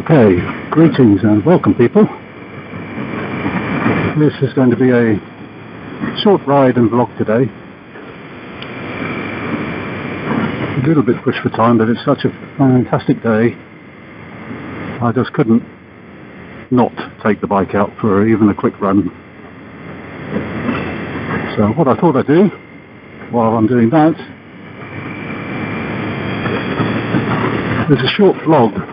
Okay, greetings and welcome people. This is going to be a short ride and vlog today. A little bit pushed for time, but it's such a fantastic day. I just couldn't not take the bike out for even a quick run. So what I thought I'd do while I'm doing that is a short vlog.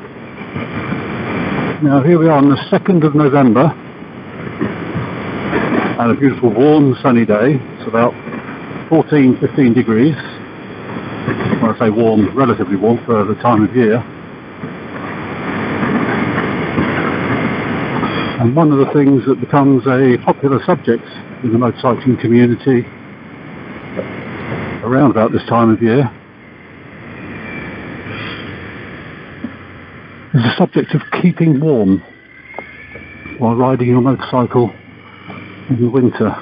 Now here we are on the 2nd of November and a beautiful warm sunny day. It's about 14-15 degrees. When I say warm, relatively warm for the time of year. And one of the things that becomes a popular subject in the motorcycling community around about this time of year is the subject of keeping warm while riding your motorcycle in the winter.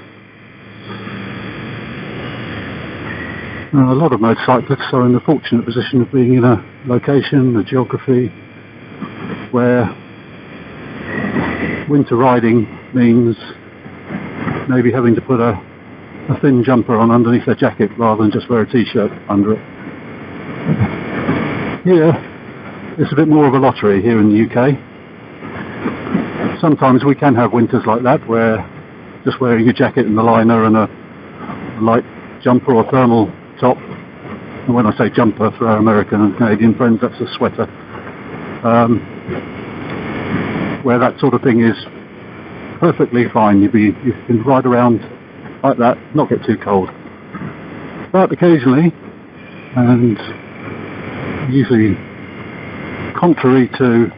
Now, a lot of motorcyclists are in the fortunate position of being in a location, a geography, where winter riding means maybe having to put a thin jumper on underneath their jacket rather than just wear a t-shirt under it. Here, it's a bit more of a lottery here in the UK. Sometimes we can have winters like that where just wearing a jacket and a liner and a light jumper or thermal top, and when I say jumper for our American and Canadian friends, that's a sweater, where that sort of thing is perfectly fine. You can ride around like that, not get too cold. But occasionally, and usually contrary to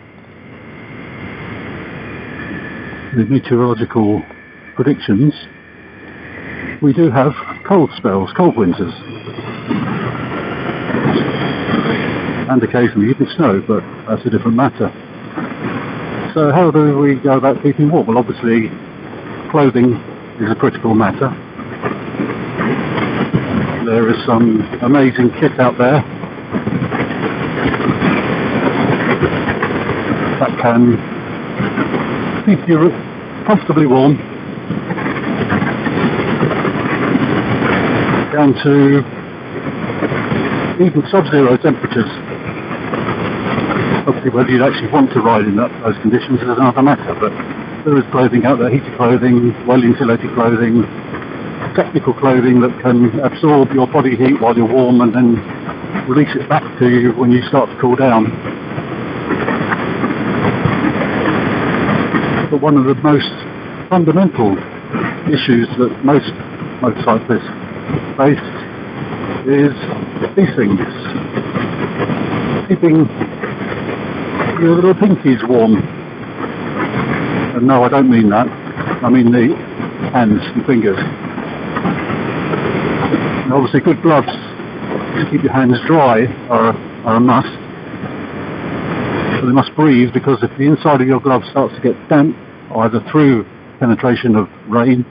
the meteorological predictions, we do have cold spells, cold winters, and occasionally even snow, but that's a different matter. So how do we go about keeping warm? Well, obviously clothing is a critical matter. There is some amazing kit out there that can keep you comfortably warm down to even sub-zero temperatures. Obviously whether you'd actually want to ride in those conditions is another matter, but there is clothing out there, heated clothing, well-insulated clothing, technical clothing that can absorb your body heat while you're warm and then release it back to you when you start to cool down. But one of the most fundamental issues that most motorcyclists face is these things. Keeping your little pinkies warm. And no, I don't mean that. I mean the hands and fingers. And obviously good gloves to keep your hands dry are a must. So they must breathe, because if the inside of your glove starts to get damp, either through penetration of rain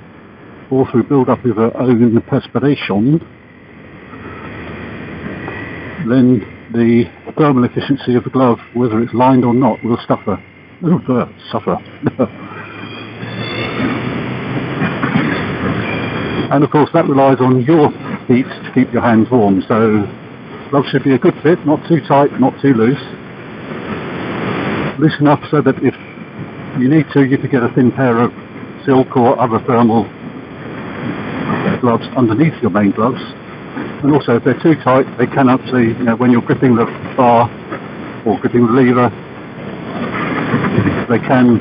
or through build-up of your own perspiration, then the thermal efficiency of the glove, whether it's lined or not, will suffer. And of course that relies on your heat to keep your hands warm, so gloves should be a good fit, not too tight, not too loose. Loose enough so that if you need to, you could get a thin pair of silk or other thermal gloves underneath your main gloves. And also if they're too tight, they can actually, when you're gripping the bar or gripping the lever, they can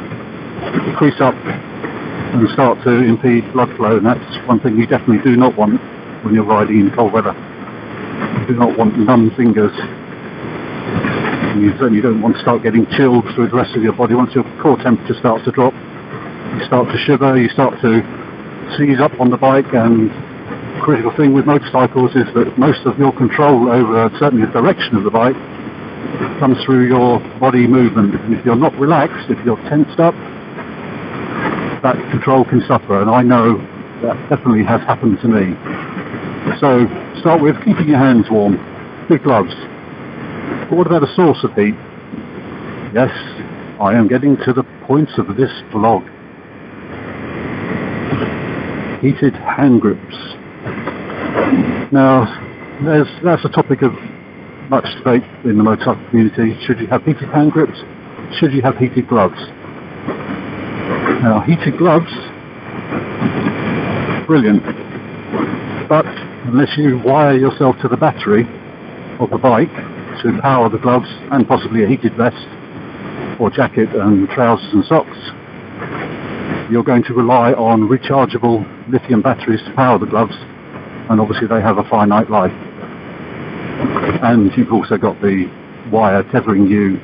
crease up and start to impede blood flow, and that's one thing you definitely do not want when you're riding in cold weather. You do not want numb fingers. You certainly don't want to start getting chilled through the rest of your body. Once your core temperature starts to drop, you start to shiver, you start to seize up on the bike, and the critical thing with motorcycles is that most of your control over certainly the direction of the bike comes through your body movement. And if you're not relaxed, if you're tensed up, that control can suffer, and I know that definitely has happened to me. So start with keeping your hands warm, good gloves. But what about a source of heat? Yes, I am getting to the point of this vlog. Heated hand grips. Now, that's a topic of much debate in the motorcycle community. Should you have heated hand grips? Should you have heated gloves? Now, heated gloves, brilliant, but unless you wire yourself to the battery of the bike to power the gloves and possibly a heated vest or jacket and trousers and socks, you're going to rely on rechargeable lithium batteries to power the gloves, and obviously they have a finite life. And you've also got the wire tethering you,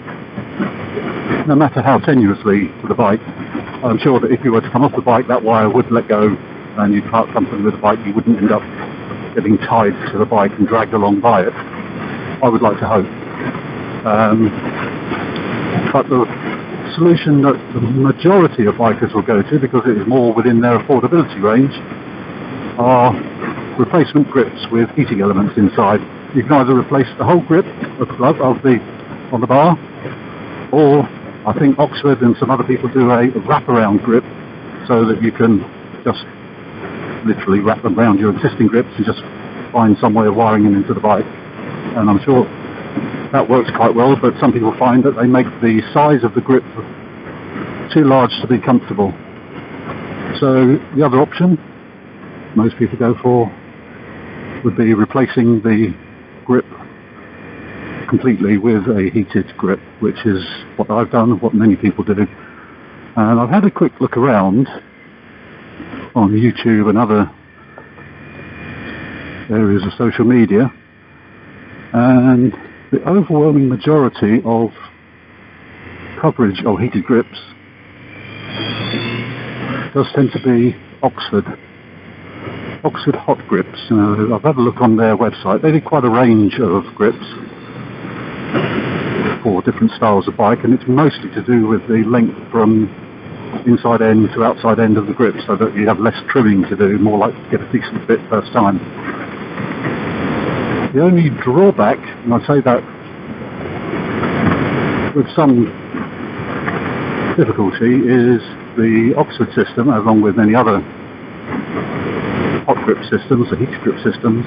no matter how tenuously, to the bike. I'm sure that if you were to come off the bike, that wire would let go and you'd part company with the bike. You wouldn't end up getting tied to the bike and dragged along by it. I would like to hope. But the solution that the majority of bikers will go to, because it is more within their affordability range, are replacement grips with heating elements inside. You can either replace the whole grip of the glove on the bar, or I think Oxford and some other people do a wraparound grip, so that you can just literally wrap them around your existing grips and just find some way of wiring them into the bike. And I'm sure that works quite well, but some people find that they make the size of the grip too large to be comfortable. So the other option most people go for would be replacing the grip completely with a heated grip, which is what I've done, what many people do. And I've had a quick look around on YouTube and other areas of social media, and the overwhelming majority of coverage of heated grips does tend to be Oxford hot grips. I've had a look on their website. They do quite a range of grips for different styles of bike, and it's mostly to do with the length from inside end to outside end of the grip, so that you have less trimming to do, more likely to get a decent fit first time. The only drawback, and I say that with some difficulty, is the Oxford system, along with many other hot grip systems, the heated grip systems.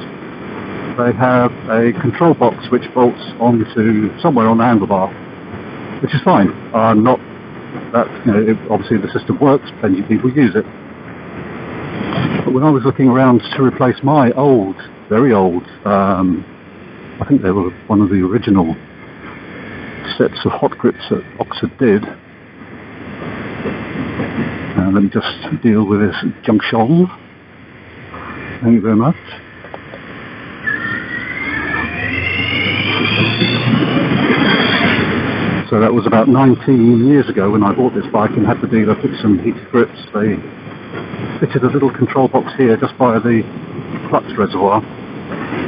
They have a control box which bolts onto somewhere on the handlebar, which is fine. Not that, obviously the system works, plenty of people use it. But when I was looking around to replace my old, very old, I think they were one of the original sets of hot grips that Oxford did. Let me just deal with this junction. Thank you very much. So that was about 19 years ago when I bought this bike and had the dealer fit some heated grips. They fitted a little control box here just by the clutch reservoir.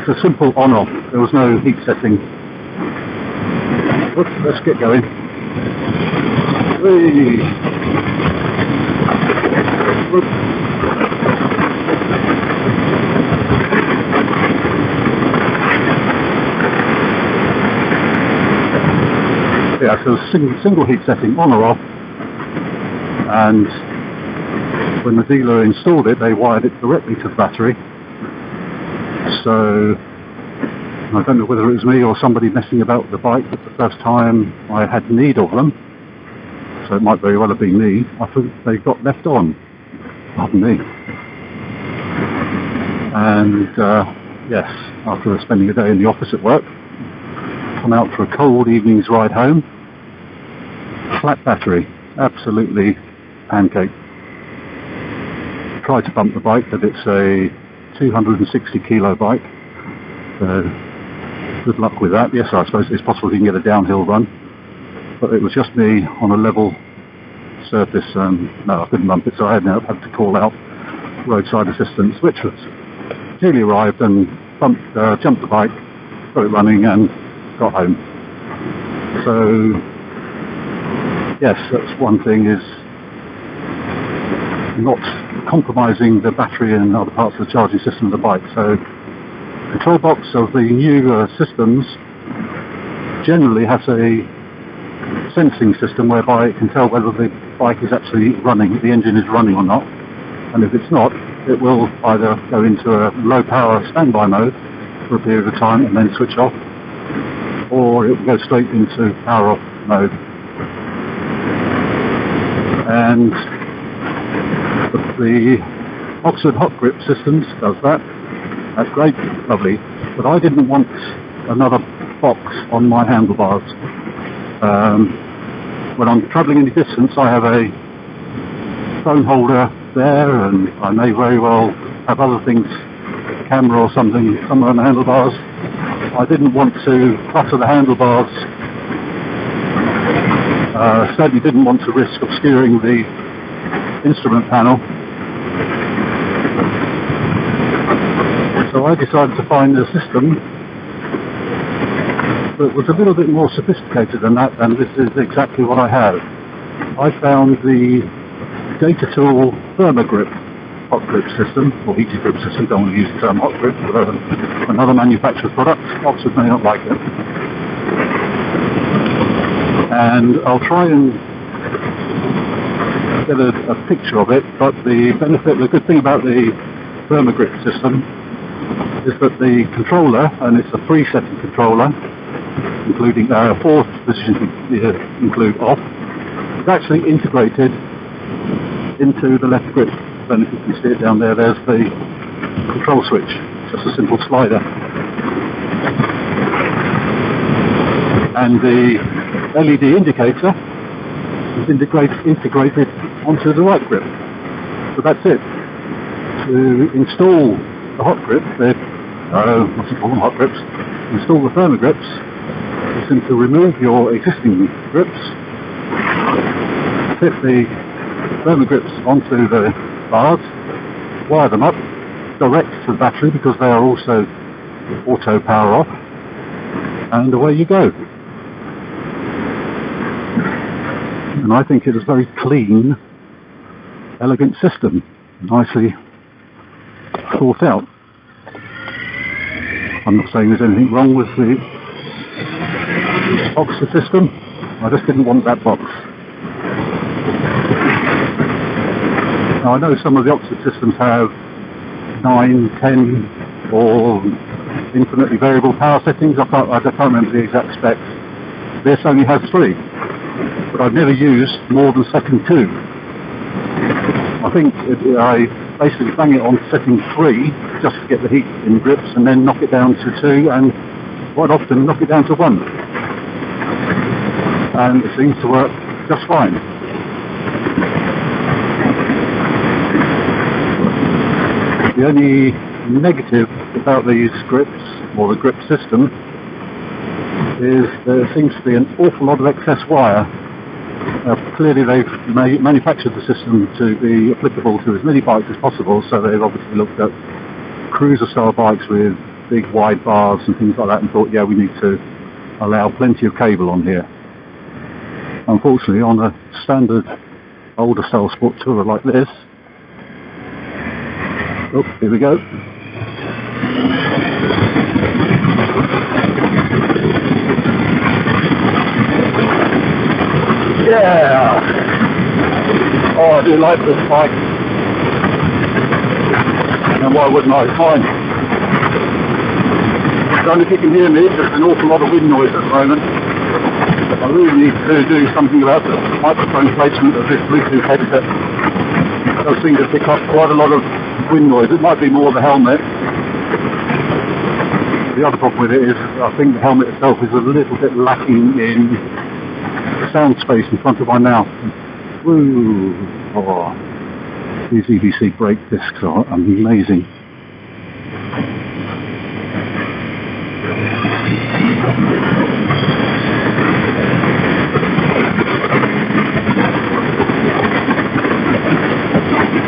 It's a simple on-off. There was no heat setting. Oops, let's get going. Whee! Yeah, so single heat setting on or off, and when the dealer installed it, they wired it directly to the battery. So I don't know whether it was me or somebody messing about with the bike, but the first time I had need of them, so it might very well have been me, I think they got left on. Pardon me. And yes, after spending a day in the office at work, come out for a cold evening's ride home, flat battery, absolutely pancake. Tried to bump the bike, but it's a 260 kilo bike, so good luck with that. Yes, I suppose it's possible you can get a downhill run, but it was just me on a level surface, and no, I couldn't bump it, so I had to call out roadside assistance, which was duly arrived and jumped the bike, got it running and got home. So yes, that's one thing, is not compromising the battery and other parts of the charging system of the bike. So the control box of the new systems generally has a sensing system whereby it can tell whether the bike is actually running, the engine is running or not. And if it's not, it will either go into a low power standby mode for a period of time and then switch off, or it will go straight into power off mode. And the Oxford hot grip systems does that. That's great, lovely. But I didn't want another box on my handlebars. When I'm travelling any distance, I have a phone holder there, and I may very well have other things, a camera or something, somewhere on the handlebars. I didn't want to clutter the handlebars. Certainly didn't want to risk obscuring the instrument panel. So I decided to find a system that was a little bit more sophisticated than that, and this is exactly what I have. I found the Datatool Therma Grips hot grip system, or heated grip system. Don't want to use the term hot grip, but another manufacturer's product. Oxford may not like it. And I'll try and get a picture of it, but the good thing about the Therma Grip system is that the controller, and it's a 3-setting controller, including 4 positions include off, is actually integrated into the left grip. Then if you can see it down there, there's the control switch, just a simple slider. And the LED indicator is integrated onto the right grip. So that's it. To install the hot grip, hot grips, install the Therma Grips, you simply remove your existing grips, fit the Therma Grips onto the bars, wire them up direct to the battery because they are also auto power off, and away you go. And I think it is a very clean, elegant system, nicely thought out. I'm not saying there's anything wrong with the Oxford system, I just didn't want that box. Now I know some of the Oxford systems have 9, 10 or infinitely variable power settings. I can't remember the exact specs. This only has 3, but I've never used more than setting 2. I think I basically bang it on setting 3 just to get the heat in grips, and then knock it down to 2, and quite often knock it down to 1. And it seems to work just fine. The only negative about these grips, or the grip system, is there seems to be an awful lot of excess wire. Clearly they've manufactured the system to be applicable to as many bikes as possible, so they've obviously looked at cruiser style bikes with big wide bars and things like that and thought, yeah, we need to allow plenty of cable on here. Unfortunately, on a standard older style sport tourer like this, oh, here we go. Yeah! Oh, I do like this bike. And why wouldn't I? Fine. I don't know if you can hear me, there's an awful lot of wind noise at the moment. I really need to do something about the microphone placement of this Bluetooth headset. It does seem to pick up quite a lot of wind noise. It might be more the helmet. The other problem with it is I think the helmet itself is a little bit lacking in sound space in front of my mouth. Woo! Oh, these EBC brake discs are amazing.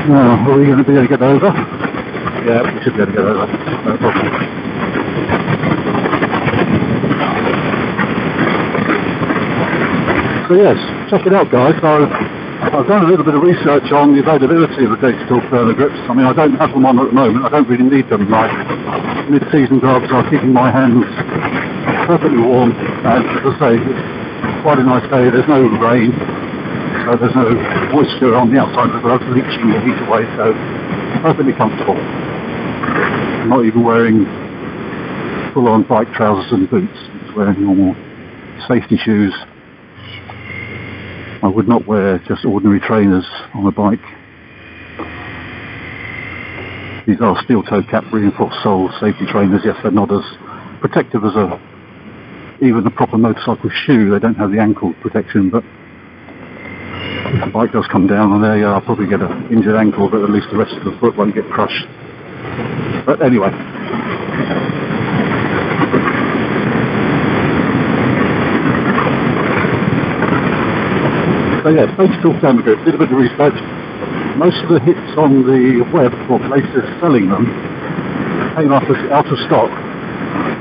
Now, are we going to be able to get over? Yeah, we should be able to get over. No problem. So yes, check it out guys. I've done a little bit of research on the availability of the Datatool Therma Grips. I mean, I don't have them on at the moment. I don't really need them. My mid-season gloves are keeping my hands perfectly warm. And as I say, quite a nice day. There's no rain, so there's no moisture on the outside of the gloves leaching the heat away, so perfectly comfortable. I'm not even wearing full-on bike trousers and boots. I'm just wearing normal safety shoes. I would not wear just ordinary trainers on a bike. These are steel-toe cap reinforced sole safety trainers. Yes, they're not as protective as even a proper motorcycle shoe. They don't have the ankle protection, but if the bike does come down on there, I'll probably get an injured ankle, but at least the rest of the foot won't get crushed. But anyway. So yeah, Datatool Therma Grips, did a bit of research. Most of the hits on the web for places selling them came out of stock,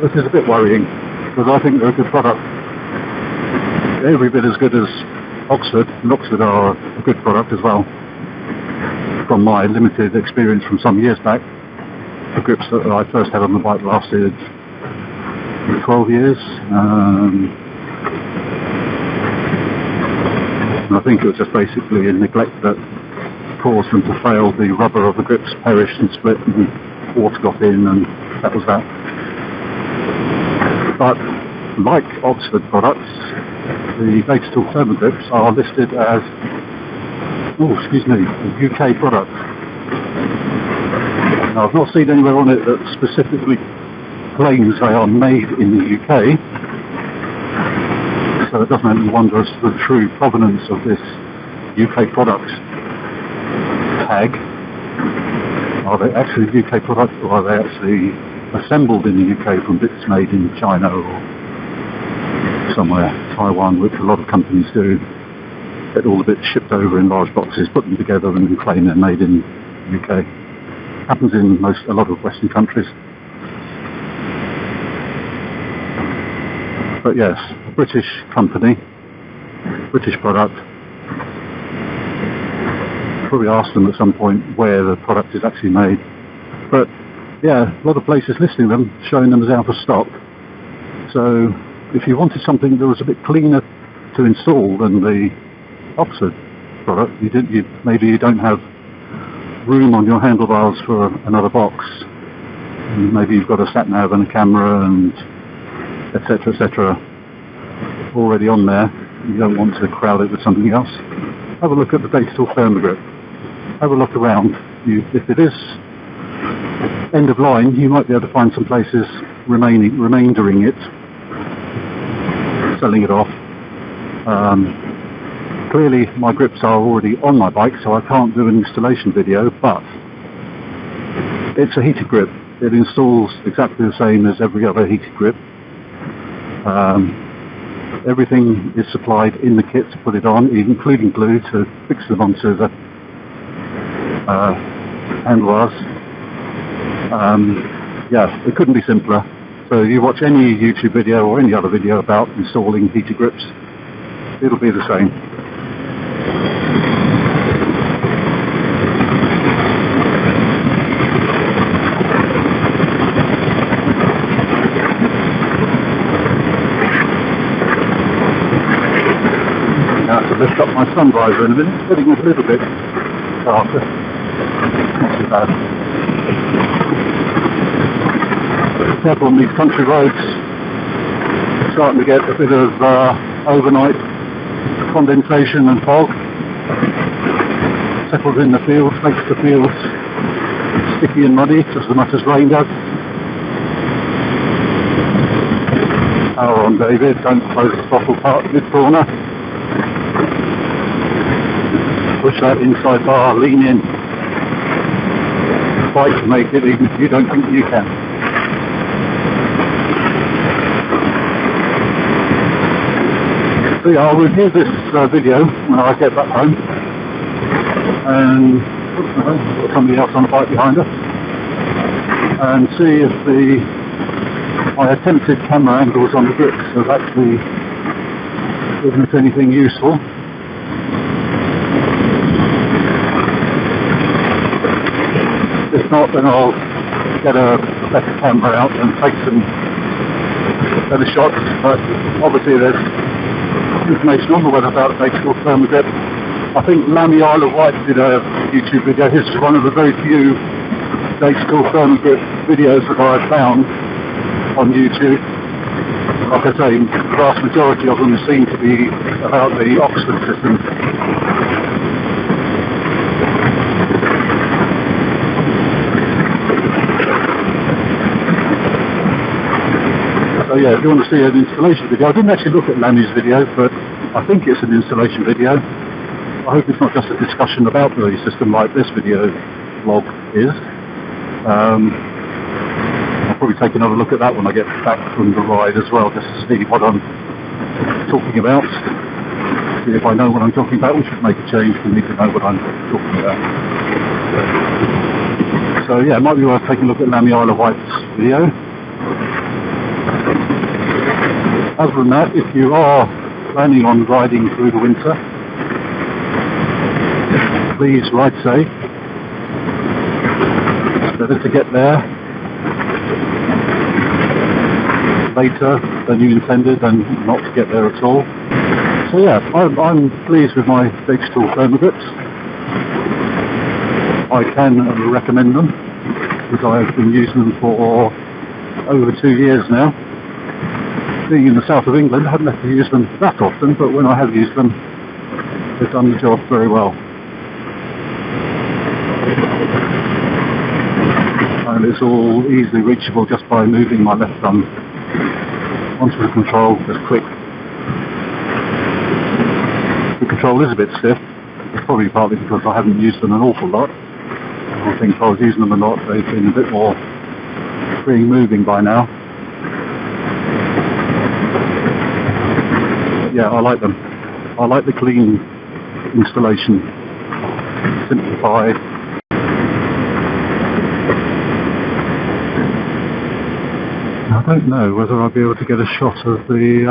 which is a bit worrying, because I think they're a good product. Every bit as good as Oxford, and Oxford are a good product as well. From my limited experience from some years back, the grips that I first had on the bike lasted 12 years. And I think it was just basically a neglect that caused them to fail. The rubber of the grips perished and split, and water got in, and that was that. But like Oxford products, the Datatool Therma Grips are listed as a UK product. Now, I've not seen anywhere on it that specifically claims they are made in the UK, so it does make me wonder as to the true provenance of this UK product tag. Are they actually UK products, or are they actually assembled in the UK from bits made in China or somewhere, Taiwan, which a lot of companies do? Get all the bits shipped over in large boxes, put them together, and then claim they're made in the UK. Happens in a lot of Western countries. But yes, a British company, British product. Probably ask them at some point where the product is actually made. But yeah, a lot of places listing them, showing them as out of stock. So if you wanted something that was a bit cleaner to install than the Oxford product, maybe you don't have room on your handlebars for another box. Maybe you've got a sat nav and a camera and etc. already on there. You don't want to crowd it with something else. Have a look at the Datatool Therma Grip. Have a look around. If it is end of line, you might be able to find some places remaindering it, selling it off. Clearly my grips are already on my bike, so I can't do an installation video, but it's a heated grip. It installs exactly the same as every other heated grip. Everything is supplied in the kit to put it on, including glue to fix them onto the handlebars. Yeah, it couldn't be simpler. So you watch any YouTube video or any other video about installing heated grips, it'll be the same. Lift up my sun visor in a minute, getting a little bit darker. Not too bad. Careful on these country roads. Starting to get a bit of overnight condensation and fog. Settles in the fields, makes the fields sticky and muddy, just as much as rain does. Power on, David, don't close the throttle part mid-corner. Push that inside bar, lean in. Fight to make it, even if you don't think you can. So yeah, I'll review this video when I get back home. And got somebody else on the bike behind us. And see if my attempted camera angles on the grips have actually given us anything useful. If not, then I'll get a better camera out and take some better shots. But obviously there's information on the web about Datatool Therma Grips. I think Lammy Isle of Wight did a YouTube video. His is one of the very few Datatool Therma Grip videos that I found on YouTube. Like I say, the vast majority of them seem to be about the Oxford system. So yeah, if you want to see an installation video, I didn't actually look at Lammy's video, but I think it's an installation video. I hope it's not just a discussion about the system like this video vlog is. I'll probably take another look at that when I get back from the ride as well, just to see what I'm talking about. See if I know what I'm talking about, which would make a change for me to know what I'm talking about. So yeah, it might be worth taking a look at Lammy Isle of Wight's video. Other than that, if you are planning on riding through the winter, please ride safe. It's better to get there later than you intended than not to get there at all. So yeah, I'm pleased with my Datatool Therma Grips. I can recommend them because I've been using them for over 2 years now. Being in the south of England, I haven't had to use them that often, but when I have used them, they've done the job very well. And it's all easily reachable just by moving my left thumb onto the control, just quick. The control is a bit stiff. It's probably partly because I haven't used them an awful lot. I think if I was using them a lot, they've been a bit more free moving by now. Yeah, I like them. I like the clean installation. Simplified. I don't know whether I'll be able to get a shot of the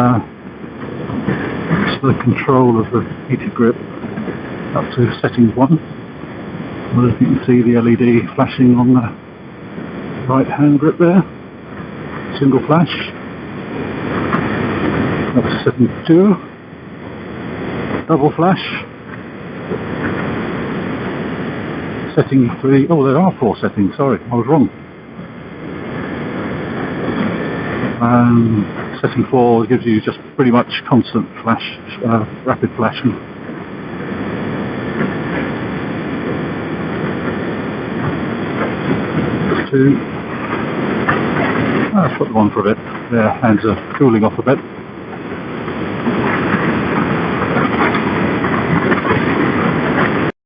control of the heated grip up to settings 1. I don't know if you can see the LED flashing on the right hand grip there. Single flash. That's setting 2. Double flash. Setting 3. Oh, there are 4 settings. Sorry, I was wrong. Setting 4 gives you just pretty much constant flash, rapid flashing. That's 2. Let's put them on for a bit. Their hands are cooling off a bit.